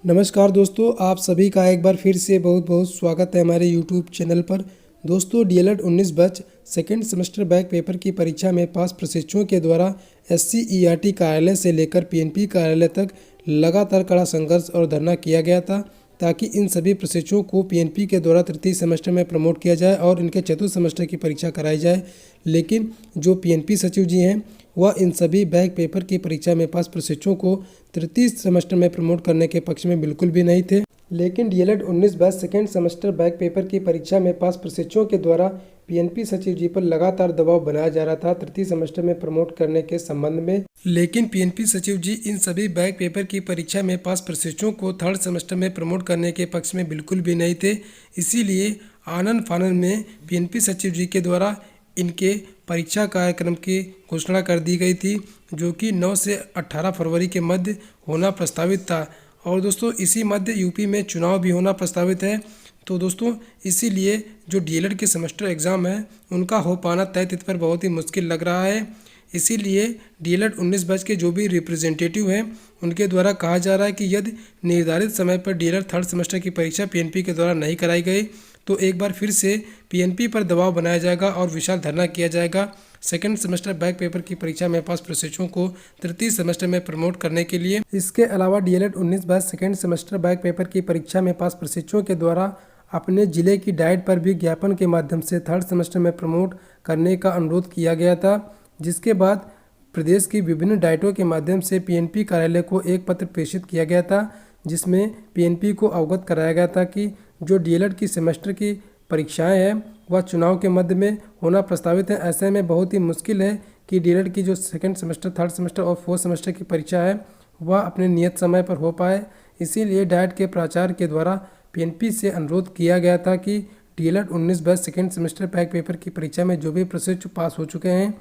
नमस्कार दोस्तों, आप सभी का एक बार फिर से बहुत बहुत स्वागत है हमारे यूट्यूब चैनल पर। दोस्तों, DElEd 19 batch second semester back paper की परीक्षा में पास प्रशिक्षुओं के द्वारा एससीईआरटी कार्यालय से लेकर पीएनपी कार्यालय तक लगातार कड़ा संघर्ष और धरना किया गया था ताकि इन सभी प्रशिक्षुओं को पीएनपी के द्वारा तृतीय सेमेस्टर में प्रमोट किया जाए और इनके चतुर्थ सेमेस्टर की परीक्षा कराई जाए। लेकिन जो पीएनपी सचिव जी हैं वह इन सभी बैक पेपर की परीक्षा में पास प्रशिक्षुओं को तृतीय सेमेस्टर में प्रमोट करने के पक्ष में बिल्कुल भी नहीं थे। लेकिन DElEd 19 batch second semester back paper की परीक्षा में पास प्रशिक्षुओं के द्वारा पीएनपी सचिव जी पर लगातार दबाव बनाया जा रहा था तृतीय सेमेस्टर में प्रमोट करने के संबंध में। लेकिन पीएनपी सचिव जी इन सभी बैक पेपर की परीक्षा में पास प्रशिक्षुओं को थर्ड सेमेस्टर में प्रमोट करने के पक्ष में बिल्कुल भी नहीं थे। इसीलिए आनन फानन में पीएनपी सचिव जी के द्वारा इनके परीक्षा कार्यक्रम की घोषणा कर दी गई थी, जो कि 9 से 18 फरवरी के मध्य होना प्रस्तावित था। और दोस्तों, इसी मध्य यूपी में चुनाव भी होना प्रस्तावित है। तो दोस्तों, इसीलिए जो डीएलएड के सेमेस्टर एग्ज़ाम है उनका हो पाना तय तिथि पर बहुत ही मुश्किल लग रहा है। इसीलिए डीएलएड 19 बैच के जो भी रिप्रेजेंटेटिव हैं उनके द्वारा कहा जा रहा है कि यदि निर्धारित समय पर डीएलएड थर्ड सेमेस्टर की परीक्षा पीएनपी के द्वारा नहीं कराई गई तो एक बार फिर से पीएनपी पर दबाव बनाया जाएगा और विशाल धरना किया जाएगा सेकेंड सेमेस्टर बैक पेपर की परीक्षा में पास प्रशिक्षुओं को तृतीय सेमेस्टर में प्रमोट करने के लिए। इसके अलावा DElEd 19 batch second semester back paper की परीक्षा में पास प्रशिक्षुओं के द्वारा अपने जिले की डाइट पर भी ज्ञापन के माध्यम से थर्ड सेमेस्टर में प्रमोट करने का अनुरोध किया गया था, जिसके बाद प्रदेश की विभिन्न डाइटों के माध्यम से पीएनपी कार्यालय को एक पत्र प्रेषित किया गया था, जिसमें पीएनपी को अवगत कराया गया था कि जो डीएलएड की सेमेस्टर की परीक्षाएं हैं वह चुनाव के मध्य में होना प्रस्तावित है। ऐसे में बहुत ही मुश्किल है कि डीएलएड की जो सेकंड सेमेस्टर, थर्ड सेमेस्टर और फोर्थ सेमेस्टर की परीक्षा है वह अपने नियत समय पर हो पाए। इसीलिए डाइट के प्राचार्य के द्वारा पीएनपी से अनुरोध किया गया था कि DElEd 19 batch second semester back paper की परीक्षा में जो भी प्रशिक्षु पास हो चुके हैं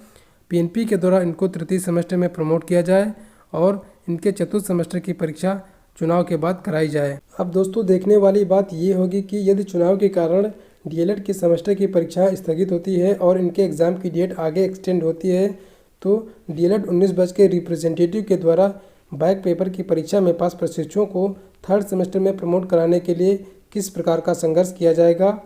पीएनपी के द्वारा इनको तृतीय सेमेस्टर में प्रमोट किया जाए और इनके चतुर्थ सेमेस्टर की परीक्षा चुनाव के बाद कराई जाए। अब दोस्तों, देखने वाली बात ये होगी कि यदि चुनाव के कारण डीएलएड के सेमेस्टर की परीक्षा स्थगित होती है और इनके एग्ज़ाम की डेट आगे एक्सटेंड होती है तो डीएलएड 19 बैच के रिप्रेजेंटेटिव के द्वारा बैक पेपर की परीक्षा में पास प्रशिक्षुओं को थर्ड सेमेस्टर में प्रमोट कराने के लिए किस प्रकार का संघर्ष किया जाएगा